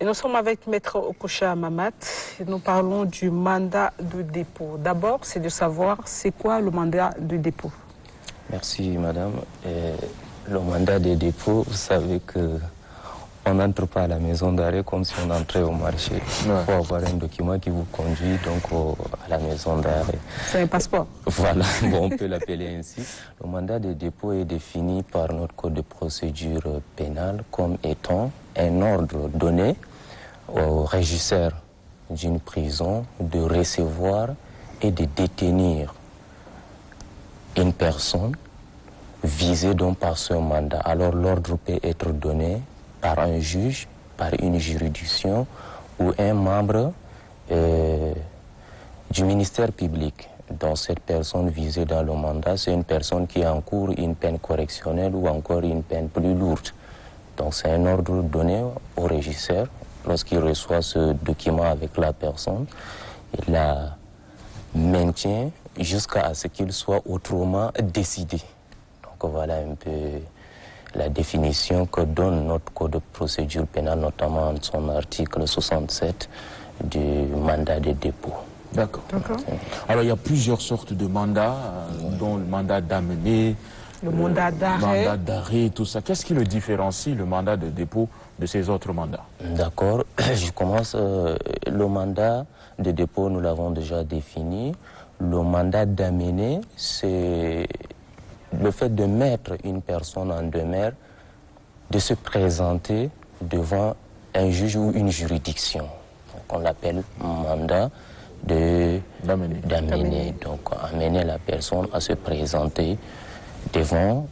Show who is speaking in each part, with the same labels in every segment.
Speaker 1: nous sommes avec Maître Okoucha Mamat et nous parlons du mandat de dépôt. D'abord, c'est de savoir c'est quoi le mandat de dépôt.
Speaker 2: Merci madame. Le mandat de dépôt, vous savez que on n'entre pas à la maison d'arrêt comme si on entrait au marché. Il faut avoir un document qui vous conduit donc à la maison d'arrêt.
Speaker 1: C'est un passeport.
Speaker 2: Voilà, bon, on peut l'appeler ainsi. Le mandat de dépôt est défini par notre code de procédure pénale comme étant un ordre donné au régisseur d'une prison de recevoir et de détenir une personne visée donc par ce mandat. Alors l'ordre peut être donné par un juge, par une juridiction ou un membre du ministère public. Dans cette personne visée dans le mandat, c'est une personne qui encourt une peine correctionnelle ou encore une peine plus lourde. Donc c'est un ordre donné au régisseur. Lorsqu'il reçoit ce document avec la personne, il la maintient jusqu'à ce qu'il soit autrement décidé. Donc voilà un peu la définition que donne notre code de procédure pénale, notamment en son article 67 du mandat de dépôt.
Speaker 3: D'accord. Alors il y a plusieurs sortes de mandats, dont le mandat d'amener,
Speaker 1: Le mandat d'arrêt,
Speaker 3: tout ça. Qu'est-ce qui le différencie, le mandat de dépôt, de ces autres mandats?
Speaker 2: D'accord, je commence. Le mandat de dépôt, nous l'avons déjà défini. Le mandat d'amener, c'est le fait de mettre une personne en demeure de se présenter devant un juge ou une juridiction. Donc on l'appelle mandat d'amener. Donc amener la personne à se présenter devant...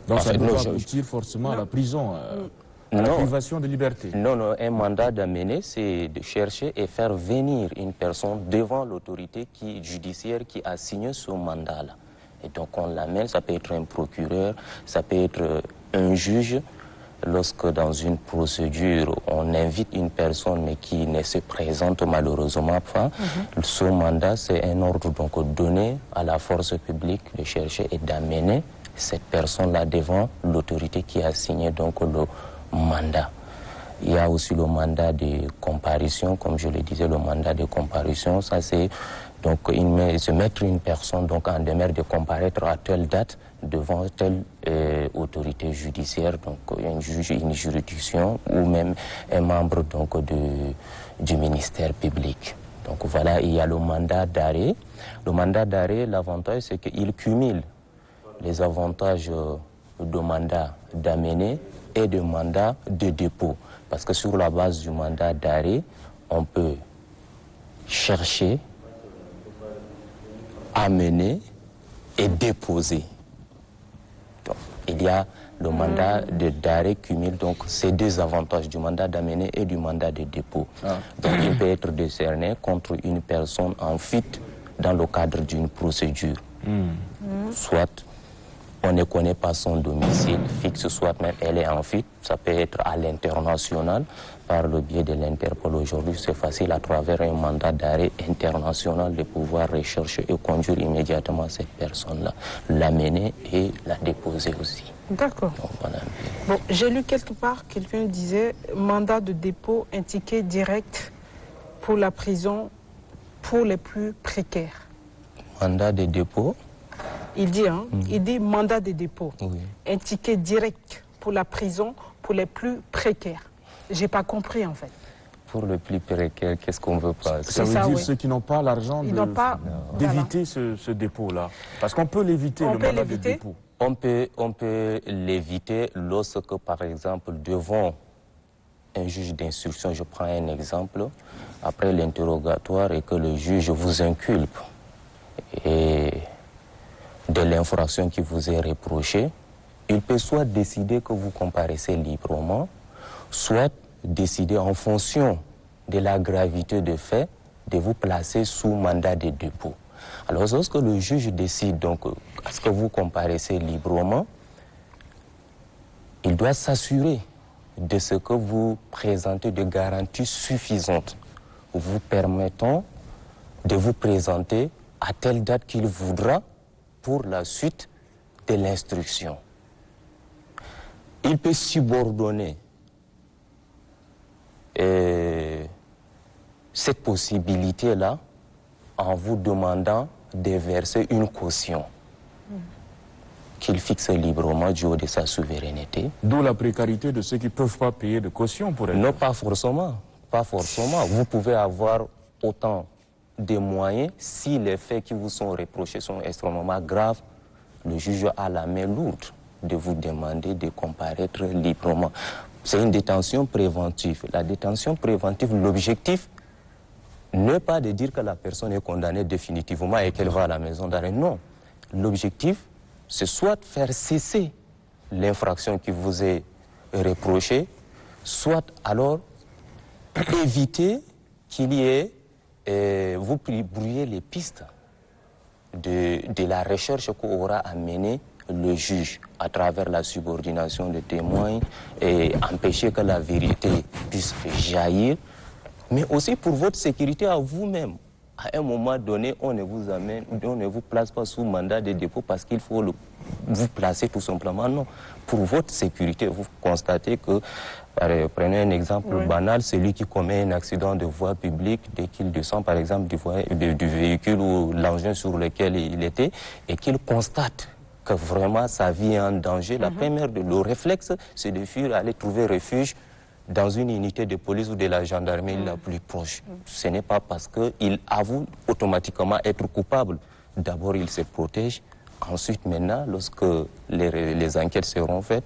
Speaker 3: Donc ça doit aboutir forcément à la prison, à la privation de liberté.
Speaker 2: Non, un mandat d'amener, c'est de chercher et faire venir une personne devant l'autorité judiciaire qui a signé ce mandat-là. Et donc on l'amène, ça peut être un procureur, ça peut être un juge. Lorsque dans une procédure, on invite une personne mais qui ne se présente malheureusement pas, ce mandat, c'est un ordre donc donné à la force publique de chercher et d'amener cette personne-là devant l'autorité qui a signé donc le mandat. Il y a aussi le mandat de comparution, comme je le disais, le mandat de comparution, ça c'est donc se mettre une personne donc en demeure de comparaître à telle date devant telle autorité judiciaire, donc un juge, une juridiction ou même un membre donc du ministère public. Donc voilà, il y a le mandat d'arrêt. Le mandat d'arrêt, l'avantage c'est qu'il cumule les avantages de mandat d'amener et de mandat de dépôt. Parce que sur la base du mandat d'arrêt, on peut chercher, amener et déposer. Donc, il y a le mandat d'arrêt cumule donc ces deux avantages du mandat d'amener et du mandat de dépôt. Donc il peut être décerné contre une personne en fuite dans le cadre d'une procédure. Soit on ne connaît pas son domicile fixe, soit même elle est en fuite. Ça peut être à l'international par le biais de l'Interpol. Aujourd'hui, c'est facile à travers un mandat d'arrêt international de pouvoir rechercher et conduire immédiatement cette personne-là, l'amener et la déposer aussi.
Speaker 1: D'accord.
Speaker 2: Voilà.
Speaker 1: Bon, j'ai lu quelque part, quelqu'un disait mandat de dépôt, un ticket direct pour la prison pour les plus précaires.
Speaker 2: Mandat de dépôt?
Speaker 1: Il dit, il dit mandat de dépôt, un ticket direct pour la prison pour les plus précaires. J'ai pas compris en fait.
Speaker 2: Pour les plus précaires, qu'est-ce qu'on veut pas?
Speaker 3: Ça veut dire ceux qui n'ont pas l'argent d'éviter ce dépôt-là. Parce qu'on peut l'éviter, le mandat de dépôt.
Speaker 2: On peut l'éviter lorsque, par exemple, devant un juge d'instruction, je prends un exemple, après l'interrogatoire et que le juge vous inculpe et de l'infraction qui vous est reprochée, il peut soit décider que vous comparaissez librement, soit décider en fonction de la gravité des faits de vous placer sous mandat de dépôt. Alors lorsque le juge décide donc à ce que vous comparaissez librement, il doit s'assurer de ce que vous présentez de garanties suffisantes vous permettant de vous présenter à telle date qu'il voudra pour la suite de l'instruction. Il peut subordonner cette possibilité-là en vous demandant de verser une caution qu'il fixe librement du haut de sa souveraineté.
Speaker 3: D'où la précarité de ceux qui ne peuvent pas payer de caution pour être...
Speaker 2: Non, pas forcément. Pas forcément. Vous pouvez avoir autant de moyens si les faits qui vous sont reprochés sont extrêmement graves. Le juge a la main lourde de vous demander de comparaître librement. C'est une détention préventive. La détention préventive, l'objectif n'est pas de dire que la personne est condamnée définitivement et qu'elle va à la maison d'arrêt. Non. L'objectif, c'est soit faire cesser l'infraction qui vous est reprochée, soit alors éviter qu'il y ait, vous brouiller les pistes de la recherche qu'aura à mener le juge à travers la subordination des témoins et empêcher que la vérité puisse jaillir, mais aussi pour votre sécurité à vous-même. À un moment donné, on ne vous place pas sous mandat de dépôt parce qu'il faut vous placer tout simplement. Non. Pour votre sécurité, vous constatez que, prenez un exemple banal, celui qui commet un accident de voie publique, dès qu'il descend par exemple du véhicule ou l'engin sur lequel il était, et qu'il constate que vraiment sa vie est en danger, le réflexe, c'est de fuir, aller trouver refuge dans une unité de police ou de la gendarmerie la plus proche. Ce n'est pas parce qu'il avoue automatiquement être coupable. D'abord, il se protège. Ensuite, maintenant, lorsque les enquêtes seront faites,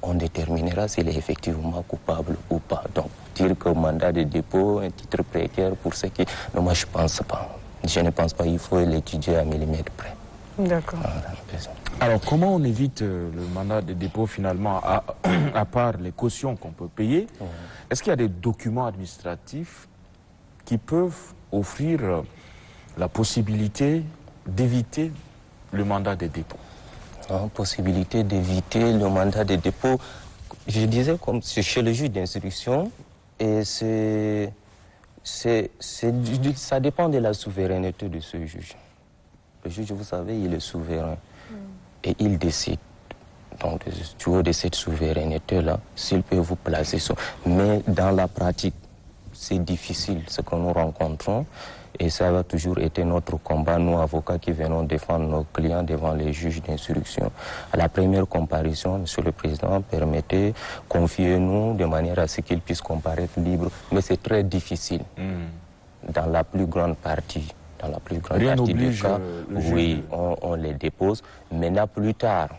Speaker 2: on déterminera s'il est effectivement coupable ou pas. Donc, dire que mandat de dépôt, un titre précaire pour ceux qui... Non, moi, je ne pense pas. Je ne pense pas. Il faut l'étudier à millimètre près.
Speaker 1: D'accord.
Speaker 3: Alors, comment on évite le mandat de dépôt finalement, à part les cautions qu'on peut payer? Est-ce qu'il y a des documents administratifs qui peuvent offrir la possibilité d'éviter le mandat de dépôt?
Speaker 2: Possibilité d'éviter le mandat de dépôt, je disais comme c'est chez le juge d'instruction, et ça dépend de la souveraineté de ce juge. Le juge, vous savez, il est souverain et il décide. Donc, du haut de cette souveraineté-là, s'il peut vous placer sur... Mais dans la pratique, c'est difficile ce que nous rencontrons et ça va toujours été notre combat, nous avocats qui venons défendre nos clients devant les juges d'instruction. À la première comparution, Monsieur le Président, permettez, confiez-nous de manière à ce qu'ils puissent comparaître libres. Mais c'est très difficile dans la plus grande partie. Dans la plus grande partie des cas, oui, on les dépose. Maintenant, plus tard,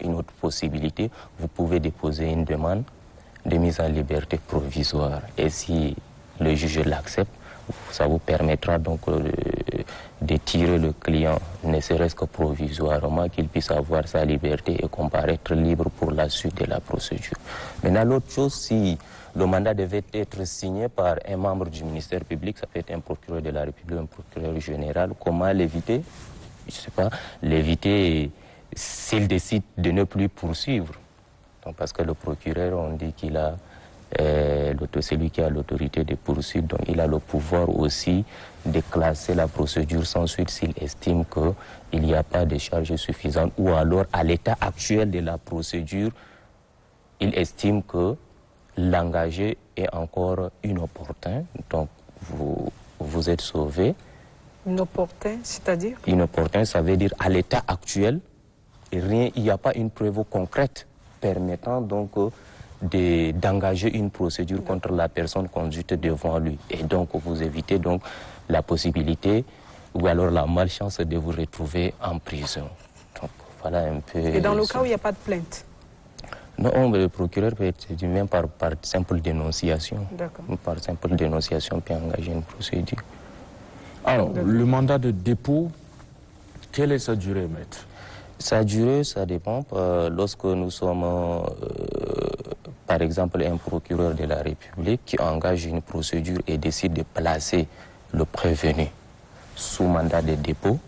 Speaker 2: une autre possibilité, vous pouvez déposer une demande de mise en liberté provisoire. Et si le juge l'accepte, ça vous permettra donc de tirer le client, ne serait-ce que provisoirement, qu'il puisse avoir sa liberté et comparaître libre pour la suite de la procédure. Maintenant, l'autre chose, si le mandat devait être signé par un membre du ministère public, ça peut être un procureur de la République, un procureur général, comment l'éviter? Je ne sais pas, l'éviter s'il décide de ne plus poursuivre. Donc, parce que le procureur, on dit qu'il a, celui qui a l'autorité de poursuivre, donc il a le pouvoir aussi de classer la procédure sans suite s'il estime qu'il n'y a pas de charges suffisantes ou alors à l'état actuel de la procédure, il estime que l'engagé est encore inopportun, donc vous êtes sauvé.
Speaker 1: Inopportun, c'est-à-dire?
Speaker 2: Inopportun, ça veut dire à l'état actuel, il n'y a pas une preuve concrète permettant donc d'engager une procédure contre la personne conduite devant lui. Et donc vous évitez donc la possibilité ou alors la malchance de vous retrouver en prison. Donc voilà un peu...
Speaker 1: Et dans le cas où il n'y a pas de plainte?
Speaker 2: Non, mais le procureur peut être du même par simple dénonciation.
Speaker 1: D'accord.
Speaker 2: Par simple dénonciation peut engager une procédure.
Speaker 3: Alors, le mandat de dépôt, quelle est sa durée, maître?
Speaker 2: Sa durée, ça dépend. Lorsque nous sommes, par exemple, un procureur de la République qui engage une procédure et décide de placer le prévenu sous mandat de dépôt,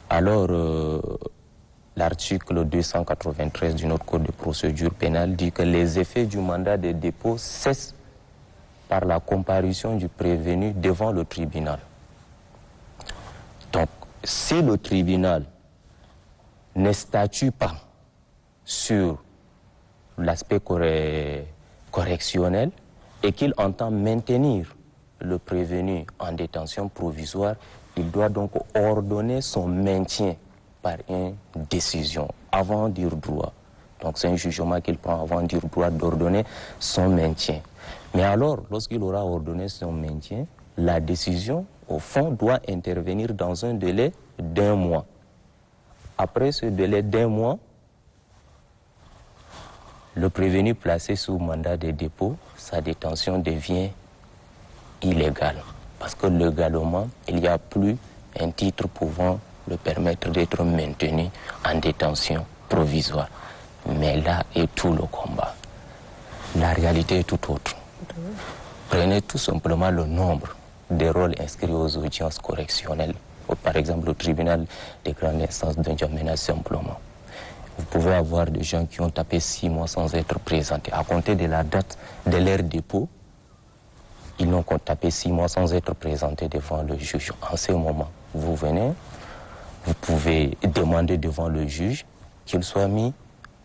Speaker 2: alors l'article 293 du notre Code de procédure pénale dit que les effets du mandat de dépôt cessent par la comparution du prévenu devant le tribunal. Donc, si le tribunal ne statue pas sur l'aspect correctionnelle et qu'il entend maintenir le prévenu en détention provisoire, il doit donc ordonner son maintien par une décision avant dire droit. Donc c'est un jugement qu'il prend avant dire droit d'ordonner son maintien. Mais alors, lorsqu'il aura ordonné son maintien, la décision, au fond, doit intervenir dans un délai d'1 mois. Après ce délai d'1 mois, le prévenu placé sous mandat de dépôt, sa détention devient illégale. Parce que légalement, il n'y a plus un titre pouvant le permettre d'être maintenu en détention provisoire. Mais là est tout le combat. La réalité est tout autre. Prenez tout simplement le nombre des rôles inscrits aux audiences correctionnelles, par exemple au tribunal des grandes instances de N'Djamena simplement. Vous pouvez avoir des gens qui ont tapé 6 mois sans être présentés. À compter de la date de leur dépôt, ils n'ont qu'à taper 6 mois sans être présentés devant le juge. En ce moment, vous venez, vous pouvez demander devant le juge qu'il soit mis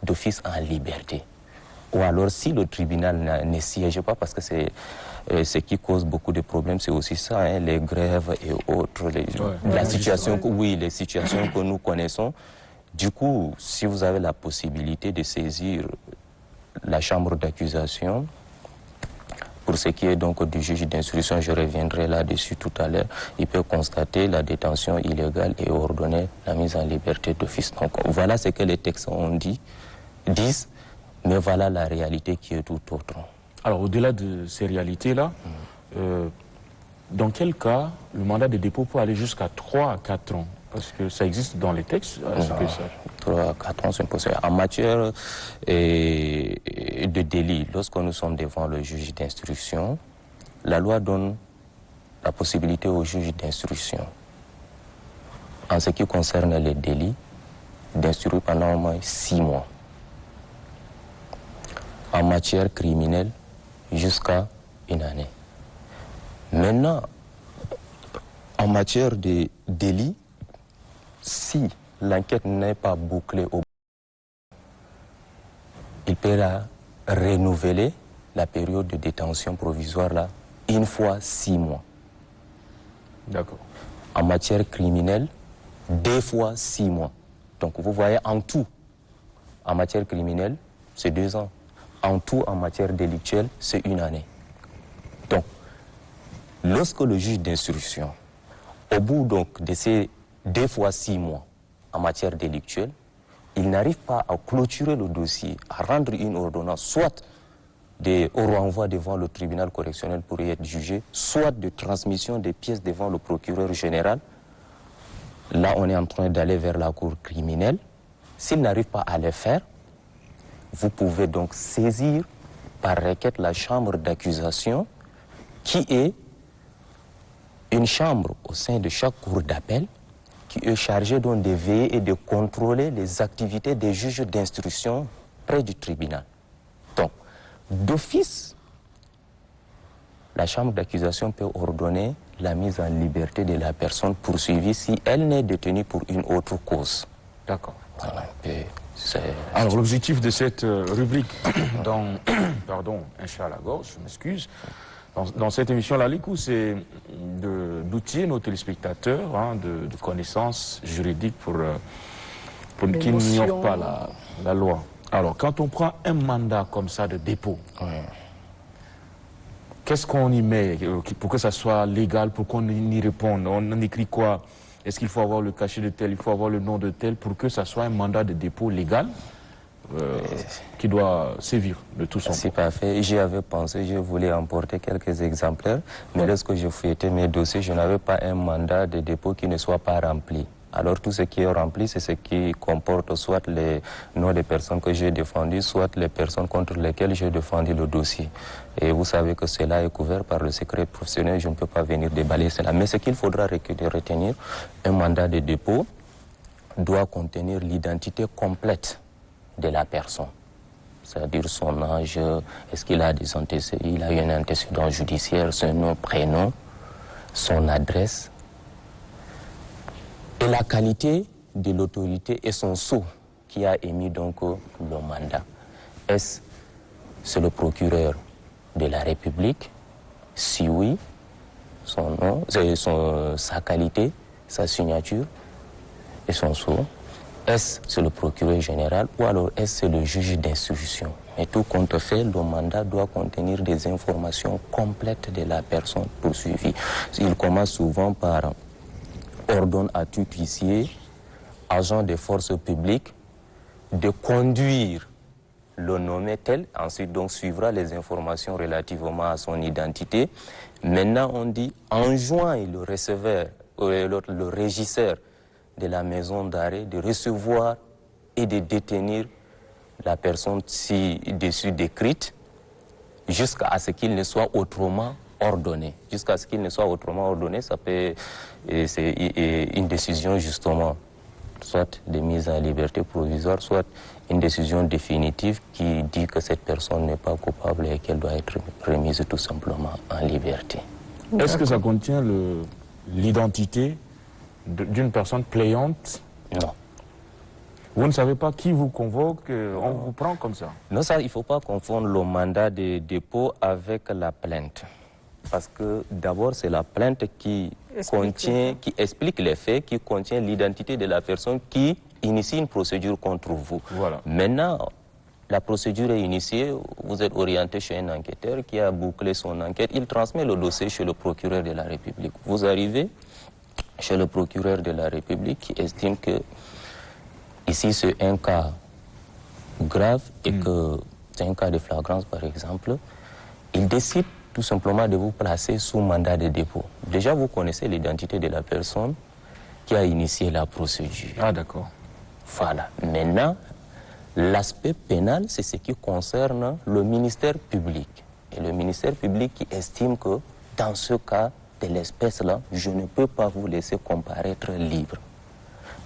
Speaker 2: d'office en liberté. Ou alors, si le tribunal ne siège pas, parce que c'est ce qui cause beaucoup de problèmes, c'est aussi ça, hein, les grèves et autres, la situation, oui, les situations que nous connaissons. Du coup, si vous avez la possibilité de saisir la chambre d'accusation, pour ce qui est donc du juge d'instruction, je reviendrai là-dessus tout à l'heure, il peut constater la détention illégale et ordonner la mise en liberté d'office. Donc voilà ce que les textes disent, mais voilà la réalité qui est tout autre.
Speaker 3: Alors au-delà de ces réalités-là, dans quel cas le mandat de dépôt peut aller jusqu'à 3 à 4 ans? Parce que ça existe dans les textes.
Speaker 2: 3 à 4 ans, c'est impossible. En matière de délit, lorsque nous sommes devant le juge d'instruction, la loi donne la possibilité au juge d'instruction, en ce qui concerne les délits, d'instruire pendant au moins 6 mois. En matière criminelle, jusqu'à 1 année. Maintenant, en matière de délit, si l'enquête n'est pas bouclée il peut renouveler la période de détention provisoire là, 1 fois 6 mois.
Speaker 3: D'accord.
Speaker 2: En matière criminelle, 2 fois 6 mois. Donc vous voyez, en tout, en matière criminelle, c'est 2 ans. En tout, en matière délictuelle, c'est 1 année. Donc, lorsque le juge d'instruction, au bout donc de ces 2 fois 6 mois en matière délictuelle, il n'arrive pas à clôturer le dossier, à rendre une ordonnance, soit au renvoi devant le tribunal correctionnel pour y être jugé, soit de transmission des pièces devant le procureur général. Là, on est en train d'aller vers la cour criminelle. S'il n'arrive pas à le faire, vous pouvez donc saisir par requête la chambre d'accusation, qui est une chambre au sein de chaque cour d'appel, qui est chargée donc de veiller et de contrôler les activités des juges d'instruction près du tribunal. Donc, d'office, la chambre d'accusation peut ordonner la mise en liberté de la personne poursuivie si elle n'est détenue pour une autre cause.
Speaker 3: D'accord.
Speaker 2: Voilà.
Speaker 3: Alors l'objectif de cette rubrique pardon, Inch'Allah, je m'excuse, dans cette émission-là, l'ICOU, c'est d'outiller nos téléspectateurs de connaissances juridiques pour qu'ils n'ignorent pas la loi. Alors, quand on prend un mandat comme ça de dépôt, qu'est-ce qu'on y met pour que ça soit légal, pour qu'on y réponde? On écrit quoi? Est-ce qu'il faut avoir le cachet de tel, il faut avoir le nom de tel pour que ça soit un mandat de dépôt légal qui doit sévir de tout son.
Speaker 2: C'est parfait. J'y avais pensé, je voulais emporter quelques exemplaires, mais lorsque je fouettais mes dossiers, je n'avais pas un mandat de dépôt qui ne soit pas rempli. Alors tout ce qui est rempli, c'est ce qui comporte soit les noms des personnes que j'ai défendues, soit les personnes contre lesquelles j'ai défendu le dossier. Et vous savez que cela est couvert par le secret professionnel, je ne peux pas venir déballer cela. Mais ce qu'il faudra retenir, un mandat de dépôt doit contenir l'identité complète de la personne. C'est-à-dire son âge, est-ce qu'il a des antécédents, il a eu un antécédent judiciaire, son nom, prénom, son adresse, et la qualité de l'autorité et son sceau qui a émis donc le mandat. Est-ce c'est le procureur de la République. Si oui, son nom, sa qualité, sa signature et son sceau. Est-ce c'est le procureur général ou alors est-ce c'est le juge d'instruction? Mais tout compte fait, le mandat doit contenir des informations complètes de la personne poursuivie. Il commence souvent par ordonne à tout huissier, agent des forces publiques, de conduire le nommé tel. Ensuite, donc, suivra les informations relativement à son identité. Maintenant, on dit enjoint le receveur, le régisseur de la maison d'arrêt de recevoir et de détenir la personne ci-dessus décrite jusqu'à ce qu'il ne soit autrement ordonné. Jusqu'à ce qu'il ne soit autrement ordonné, ça peut, c'est une décision justement, soit de mise en liberté provisoire, soit une décision définitive qui dit que cette personne n'est pas coupable et qu'elle doit être remise tout simplement en liberté.
Speaker 3: Est-ce que ça contient l'identité d'une personne plaignante?
Speaker 2: Non.
Speaker 3: Vous ne savez pas qui vous convoque, on vous prend comme ça?
Speaker 2: Non, ça, il ne faut pas confondre le mandat de dépôt avec la plainte. Parce que d'abord, c'est la plainte qui explique les faits, qui contient l'identité de la personne qui initie une procédure contre vous.
Speaker 3: Voilà.
Speaker 2: Maintenant, la procédure est initiée, vous êtes orienté chez un enquêteur qui a bouclé son enquête, il transmet le dossier chez le procureur de la République. Vous arrivez chez le procureur de la République qui estime que ici c'est un cas grave et que c'est un cas de flagrance par exemple, il décide tout simplement de vous placer sous mandat de dépôt. Déjà, vous connaissez l'identité de la personne qui a initié la procédure.
Speaker 3: Ah, d'accord.
Speaker 2: Voilà. Maintenant, l'aspect pénal, c'est ce qui concerne le ministère public. Et le ministère public qui estime que, dans ce cas de l'espèce-là, je ne peux pas vous laisser comparaître libre.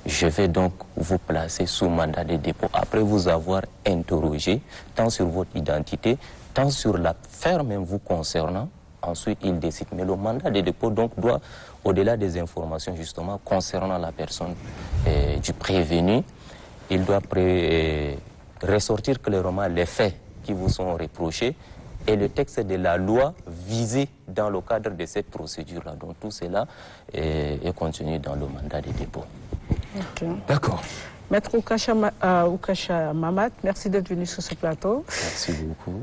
Speaker 2: Je vais donc vous placer sous mandat de dépôt après vous avoir interrogé, tant sur votre identité, tant sur l'affaire même vous concernant. Ensuite, il décide. Mais le mandat de dépôt donc doit, au-delà des informations justement concernant la personne du prévenu, il doit ressortir clairement les faits qui vous sont reprochés et le texte de la loi visé dans le cadre de cette procédure-là. Donc tout cela est contenu dans le mandat de dépôt.
Speaker 1: Okay.
Speaker 3: D'accord.
Speaker 1: Maître Oukacha Mamat, merci d'être venu sur ce plateau.
Speaker 2: Merci beaucoup.